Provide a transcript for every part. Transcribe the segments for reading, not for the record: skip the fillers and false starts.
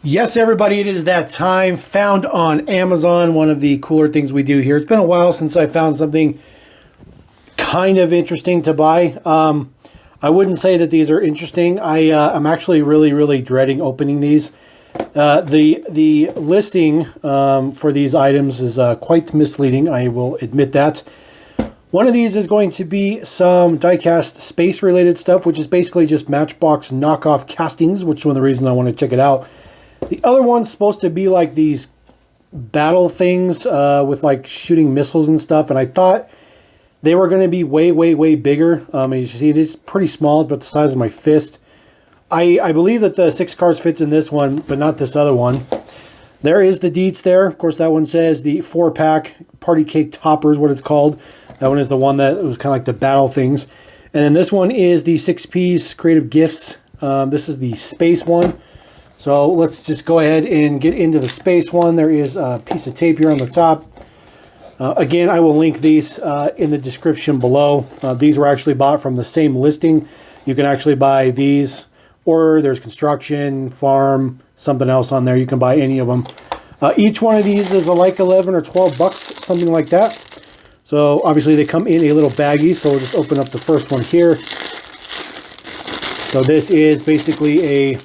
Yes, everybody, it is that time. Found on Amazon, one of the cooler things we do here. It's been a while since I found something kind of interesting to buy. I wouldn't say that these are interesting. I'm actually really dreading opening these. The listing for these items is quite misleading. I will admit that. One of these is going to be some Diecast space-related stuff, which is basically just Matchbox knockoff castings, which is one of the reasons I want to check it out. The other one's supposed to be like these battle things with like shooting missiles and stuff, and I thought they were going to be way bigger. As you see, it is pretty small. It's about the size of my fist. I believe that the 6 cards fits in this one, but not this other one. There is the deets there. Of course, that one says the 4-pack party cake topper is what it's called. That one is the one that was kind of like the battle things. And then this one is the 6Ps creative gifts. This is the space one. So let's just go ahead and get into the space one. There is a piece of tape here on the top. Again, I will link these in the description below. These were actually bought from the same listing. You can actually buy these, or there's construction, farm, something else on there. You can buy any of them. Each one of these is like 11 or 12 bucks, something like that. So obviously they come in a little baggie. So we'll just open up the first one here. So this is basically a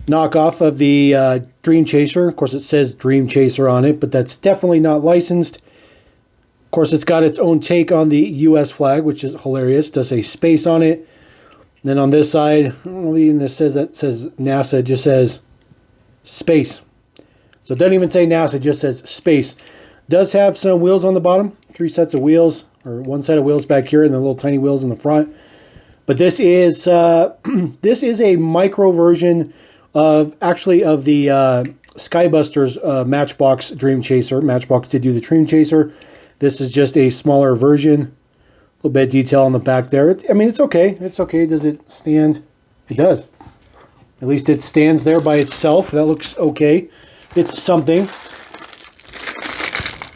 knockoff of the Dream Chaser. Of course, it says Dream Chaser on it, but that's definitely not licensed. Of course, it's got its own take on the U.S. flag, which is hilarious. It does say space on it. And then on this side, I don't know even this says NASA. It just says space. So it doesn't even say NASA. It just says space. It does have some wheels on the bottom. 3 sets of wheels, or 1 set of wheels back here, and then little tiny wheels in the front. But this is this is a micro version of the Skybusters Matchbox Dream Chaser. Matchbox did do the Dream Chaser. This is just a smaller version. A little bit of detail on the back there. I mean, it's okay. It's okay. Does it stand? It does. At least it stands there by itself. That looks okay. It's something.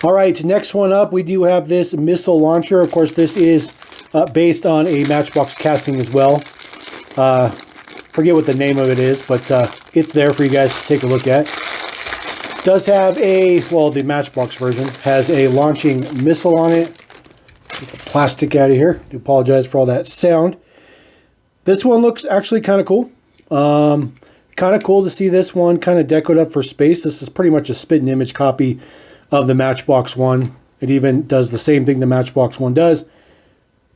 All right, next one up, we do have this missile launcher. Of course, this is based on a Matchbox casting as well. Forget what the name of it is, but it's there for you guys to take a look at. Does have the Matchbox version has a launching missile on it. Get the plastic out of here. I do apologize for all that sound. This one looks actually kind of cool. Kind of cool to see this one kind of decoed up for space. This is pretty much a spit and image copy of the Matchbox one. It even does the same thing the Matchbox one does.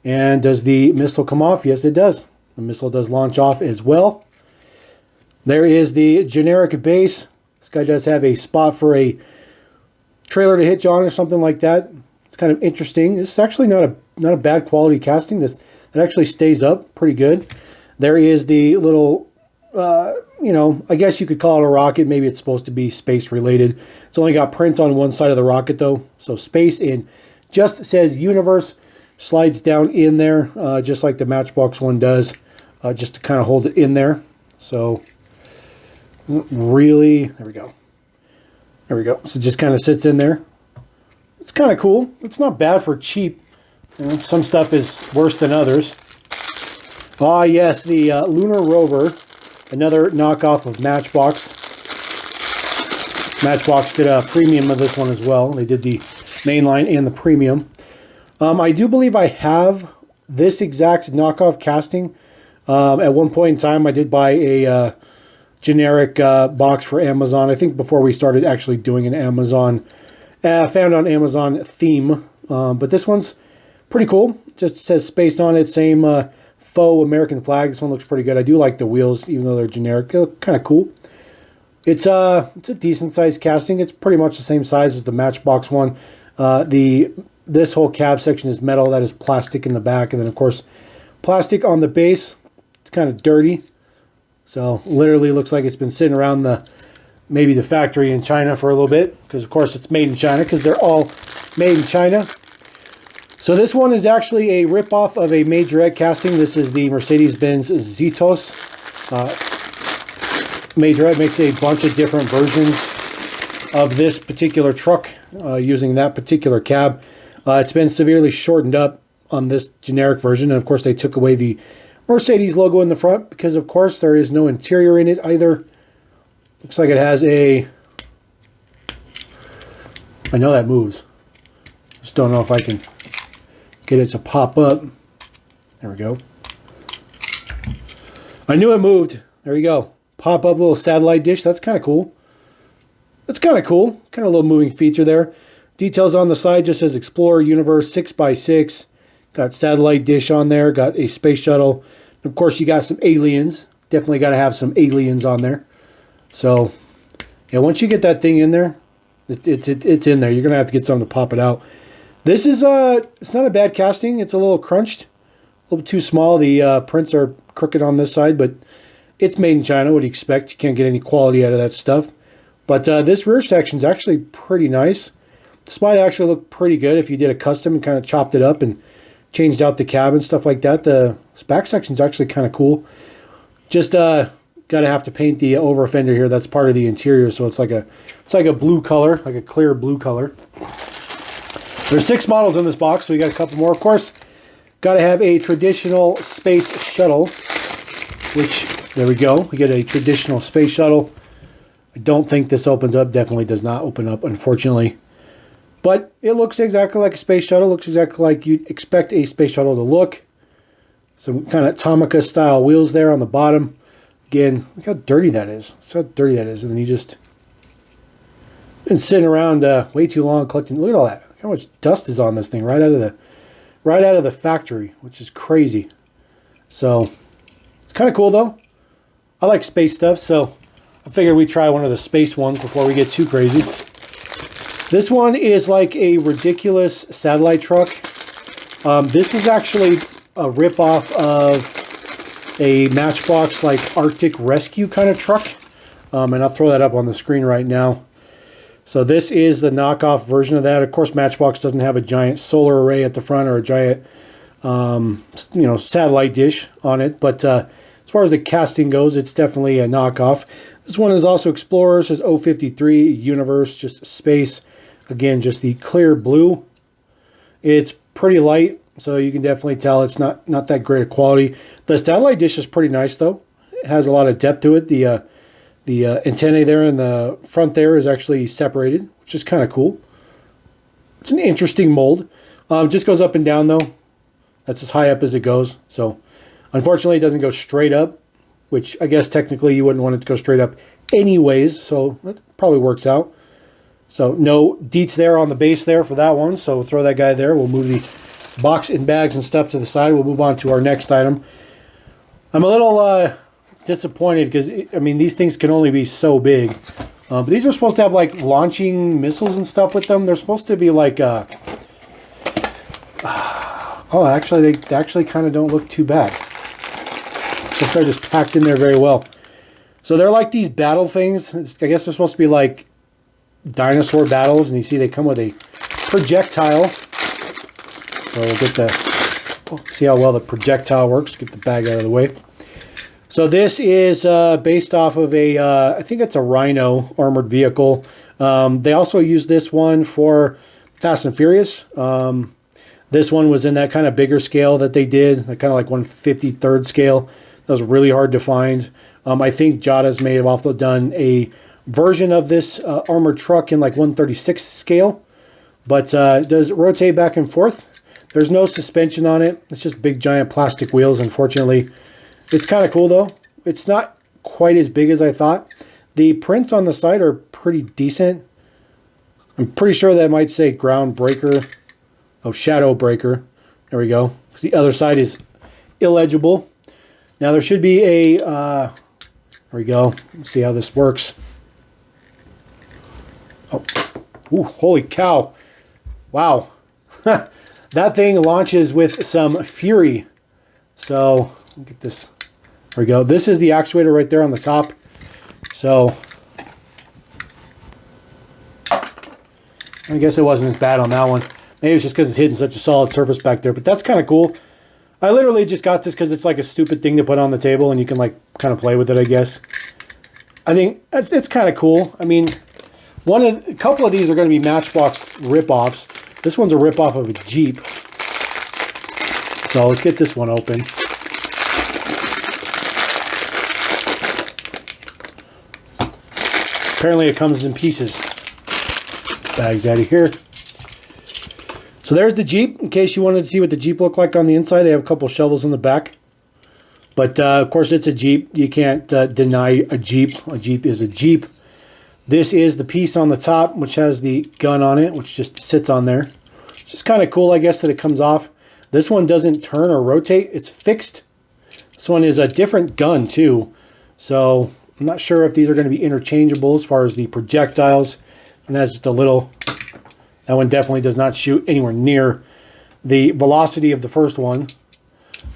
And does the missile come off? Yes, it does. The missile does launch off as well. There is the generic base. This guy does have a spot for a trailer to hitch on or something like that. It's kind of interesting. This is actually not a bad quality casting. That actually stays up pretty good. There is the little, I guess you could call it a rocket. Maybe it's supposed to be space related. It's only got print on one side of the rocket though. So space and just says universe. Slides down in there just like the Matchbox one does, just to kind of hold it in there. So really, there we go. So it just kind of sits in there. It's kind of cool. It's not bad for cheap. Some stuff is worse than others. Ah, yes, the Lunar Rover, another knockoff of Matchbox. Matchbox did a premium of this one as well. They did the mainline and the premium. I do believe I have this exact knockoff casting. At one point in time, I did buy a generic box for Amazon. I think before we started actually doing an Amazon, found on Amazon theme. But this one's pretty cool. Just says space on it. Same faux American flag. This one looks pretty good. I do like the wheels, even though they're generic. They look kind of cool. It's a decent sized casting. It's pretty much the same size as the Matchbox one. This whole cab section is metal. That is plastic in the back. And then, of course, plastic on the base. It's kind of dirty. So, literally looks like it's been sitting around maybe the factory in China for a little bit. Because, of course, it's made in China. Because they're all made in China. So, this one is actually a ripoff of a Majorette casting. This is the Mercedes-Benz Zetos. Majorette makes a bunch of different versions of this particular truck using that particular cab. It's been severely shortened up on this generic version. And, of course, they took away the Mercedes logo in the front because, of course, there is no interior in it either. Looks like it has a... I know that moves. Just don't know if I can get it to pop up. There we go. I knew it moved. There you go. Pop up little satellite dish. That's kind of cool. That's kind of cool. Kind of a little moving feature there. Details on the side just says Explorer Universe 6x6. Got satellite dish on there. Got a space shuttle. And of course, you got some aliens. Definitely got to have some aliens on there. So, yeah, once you get that thing in there, it's in there. You're going to have to get something to pop it out. This is, it's not a bad casting. It's a little crunched. A little bit too small. The prints are crooked on this side, but it's made in China. What do you expect? You can't get any quality out of that stuff. But this rear section is actually pretty nice. This might actually look pretty good if you did a custom and kind of chopped it up and changed out the cab and stuff like that. The back section is actually kind of cool. Just got to have to paint the over fender here. That's part of the interior, so it's like a blue color, like a clear blue color. There's 6 models in this box, so we got a couple more. Of course, got to have a traditional space shuttle, which, there we go. We get a traditional space shuttle. I don't think this opens up. Definitely does not open up, unfortunately. But it looks exactly like a space shuttle. Looks exactly like you'd expect a space shuttle to look. Some kind of Tomica style wheels there on the bottom. Again, look how dirty that is. That's how dirty that is. And then you just been sitting around way too long collecting. Look at all that. Look how much dust is on this thing right out of the factory, which is crazy. So it's kind of cool though. I like space stuff, so I figured we'd try one of the space ones before we get too crazy. This one is like a ridiculous satellite truck. This is actually a ripoff of a Matchbox like Arctic Rescue kind of truck. And I'll throw that up on the screen right now. So this is the knockoff version of that. Of course, Matchbox doesn't have a giant solar array at the front or a giant satellite dish on it. But as far as the casting goes, it's definitely a knockoff. This one is also Explorer. It says 053 Universe, just space. Again, just the clear blue. It's pretty light, so you can definitely tell it's not that great of quality. The satellite dish is pretty nice, though. It has a lot of depth to it. The antennae there in the front there is actually separated, which is kind of cool. It's an interesting mold. Just goes up and down, though. That's as high up as it goes. So, unfortunately, it doesn't go straight up, which I guess technically you wouldn't want it to go straight up anyways, so that probably works out. So no deets there on the base there for that one, so we'll throw that guy there. We'll move the box and bags and stuff to the side. We'll move on to our next item. I'm a little disappointed because, I mean, these things can only be so big. But these are supposed to have, like, launching missiles and stuff with them. They're supposed to be, like, oh, actually, they actually kind of don't look too bad. Guess they're just packed in there very well. So they're like these battle things. I guess they're supposed to be like dinosaur battles, and you see they come with a projectile. So we'll get see how well the projectile works. Get the bag out of the way. So this is based off of a, I think it's a Rhino armored vehicle. They also use this one for Fast and Furious. This one was in that kind of bigger scale that they did, kind of like 1/53rd scale. That was really hard to find. I think Jada's may have also done a version of this armored truck in like 1/36 scale. But it does rotate back and forth. There's no suspension on it. It's just big giant plastic wheels, unfortunately. It's kind of cool though. It's not quite as big as I thought. The prints on the side are pretty decent. I'm pretty sure that might say Groundbreaker. Oh, Shadow Breaker. There we go. The other side is illegible. Now there should be a, there we go. Let's see how this works. Oh, ooh, holy cow. Wow. That thing launches with some fury. So, look at this. There we go. This is the actuator right there on the top. So, I guess it wasn't as bad on that one. Maybe it's just because it's hitting such a solid surface back there. But that's kind of cool. I literally just got this because it's like a stupid thing to put on the table and you can like kind of play with it, I guess. I think it's kind of cool. I mean, a couple of these are going to be Matchbox rip-offs. This one's a rip-off of a Jeep. So let's get this one open. apparently it comes in pieces. Bags out of here. So there's the Jeep. In case you wanted to see what the Jeep looked like on the inside, they have a couple shovels in the back. But of course, it's a Jeep. You can't deny a Jeep. A Jeep is a Jeep. This is the piece on the top, which has the gun on it, which just sits on there. It's just kind of cool, I guess, that it comes off. This one doesn't turn or rotate. It's fixed. This one is a different gun, too. So I'm not sure if these are going to be interchangeable as far as the projectiles. And that's just a little... That one definitely does not shoot anywhere near the velocity of the first one.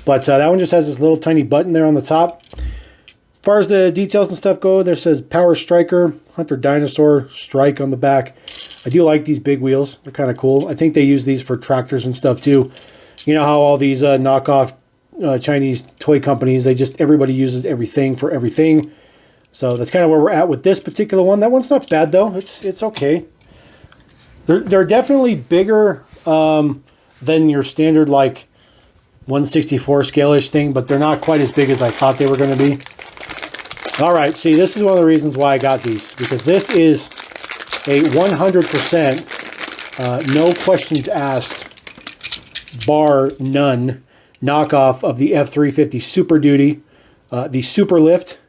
But that one just has this little tiny button there on the top. As far as the details and stuff go, there says Power Striker, Hunter Dinosaur, Strike on the back. I do like these big wheels. They're kind of cool. I think they use these for tractors and stuff too. You know how all these knockoff Chinese toy companies, everybody uses everything for everything. So that's kind of where we're at with this particular one. That one's not bad though. It's okay. They're definitely bigger than your standard like 1/64 scale-ish thing, but they're not quite as big as I thought they were going to be. All right, see, this is one of the reasons why I got these, because this is a 100% no questions asked, bar none, knockoff of the F350 Super Duty, the Super Lift.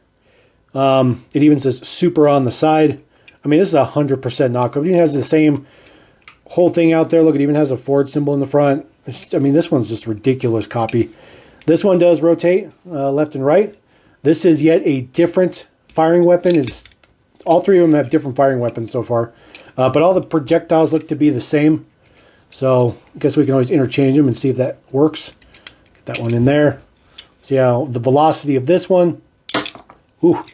It even says Super on the side. I mean, this is a 100% knockoff. It even has the same whole thing out there. Look, it even has a Ford symbol in the front. I mean, this one's just a ridiculous copy. This one does rotate left and right. This is yet a different firing weapon. All three of them have different firing weapons so far. But all the projectiles look to be the same. So I guess we can always interchange them and see if that works. Get that one in there. See how the velocity of this one. Whew.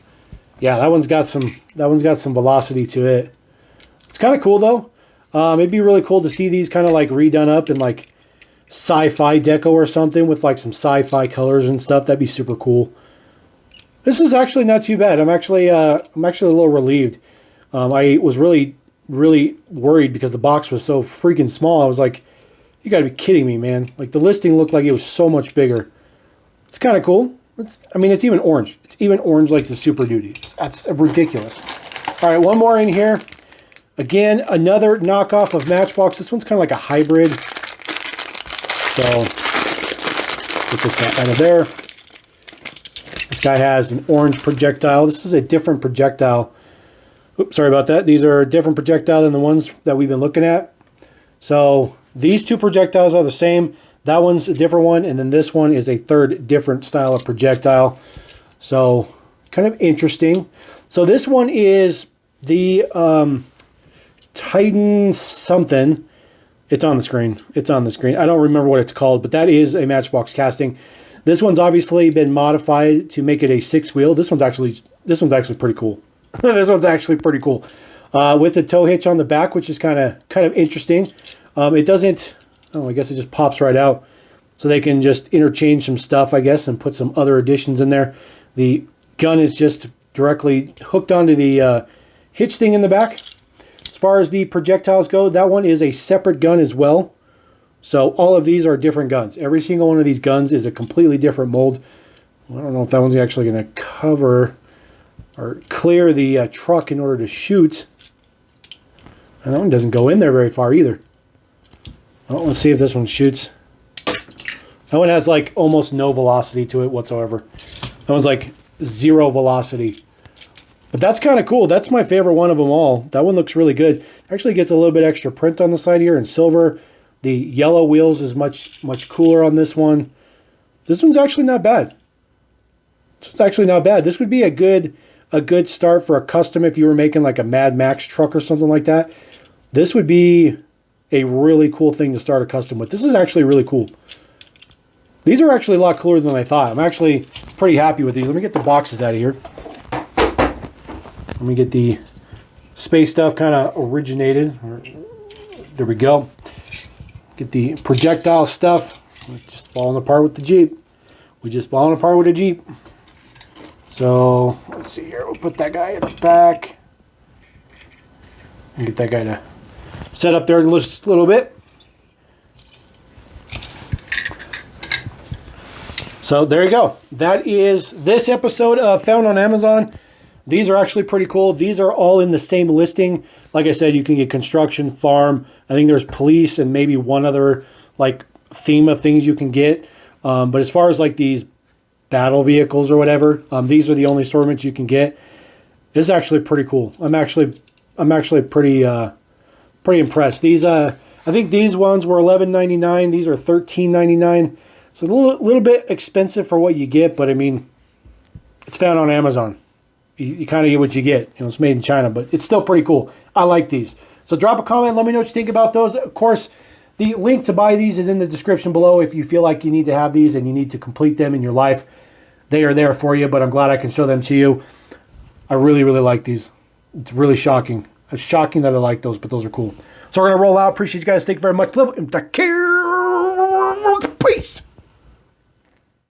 Yeah, that one's got some velocity to it. It's kind of cool though. It'd be really cool to see these kind of like redone up in like sci-fi deco or something with like some sci-fi colors and stuff. That'd be super cool. This is actually not too bad. I'm actually a little relieved. I was really worried because the box was so freaking small. I was like, you got to be kidding me, man. Like the listing looked like it was so much bigger. It's kind of cool. I mean, it's even orange. It's even orange like the Super Duty. That's ridiculous. All right, one more in here. Again, another knockoff of Matchbox. This one's kind of like a hybrid. So, put this guy out of there. This guy has an orange projectile. This is a different projectile. Oops, sorry about that. These are a different projectile than the ones that we've been looking at. So, these two projectiles are the same. That one's a different one, and then this one is a third different style of projectile. So, kind of interesting. So, this one is the Titan something. It's on the screen. It's on the screen. I don't remember what it's called, but that is a Matchbox casting. This one's obviously been modified to make it a 6-wheel. This one's actually pretty cool. This one's actually pretty cool. With the tow hitch on the back, which is kind of interesting. It doesn't, I guess it just pops right out. So they can just interchange some stuff, I guess, and put some other additions in there. The gun is just directly hooked onto the hitch thing in the back. As far as the projectiles go, that one is a separate gun as well. So all of these are different guns. Every single one of these guns is a completely different mold. I don't know if that one's actually going to cover or clear the truck in order to shoot. And that one doesn't go in there very far either. Well, let's see if this one shoots. That one has like almost no velocity to it whatsoever. That one's like 0 velocity. But that's kind of cool. That's my favorite one of them all. That one looks really good. Actually gets a little bit extra print on the side here in silver. The yellow wheels is much cooler on this one. This one's actually not bad. It's actually not bad. This would be a good start for a custom if you were making like a Mad Max truck or something like that. This would be a really cool thing to start a custom with. This is actually really cool. These are actually a lot cooler than I thought. I'm actually pretty happy with these. Let me get the boxes out of here. Let me get the space stuff kind of originated. There we go. Get the projectile stuff. We're just falling apart with the Jeep. We're just falling apart with the Jeep. So let's see here. We'll put that guy at the back. And get that guy to set up there just a little bit. So there you go. That is this episode of Found on Amazon. These are actually pretty cool. These are all in the same listing. Like I said, you can get construction, farm. I think there's police and maybe one other like theme of things you can get. But as far as like these battle vehicles or whatever, these are the only assortments you can get. This is actually pretty cool. I'm actually pretty impressed. These I think these ones were $11.99. These are $13.99. So a little bit expensive for what you get, but I mean, it's found on Amazon. You kind of get what you get. You know, it's made in China, but it's still pretty cool. I like these. So drop a comment. Let me know what you think about those. Of course, the link to buy these is in the description below. If you feel like you need to have these and you need to complete them in your life, they are there for you, but I'm glad I can show them to you. I really, really like these. It's really shocking. It's shocking that I like those, but those are cool. So we're going to roll out. Appreciate you guys. Thank you very much. Love and take care.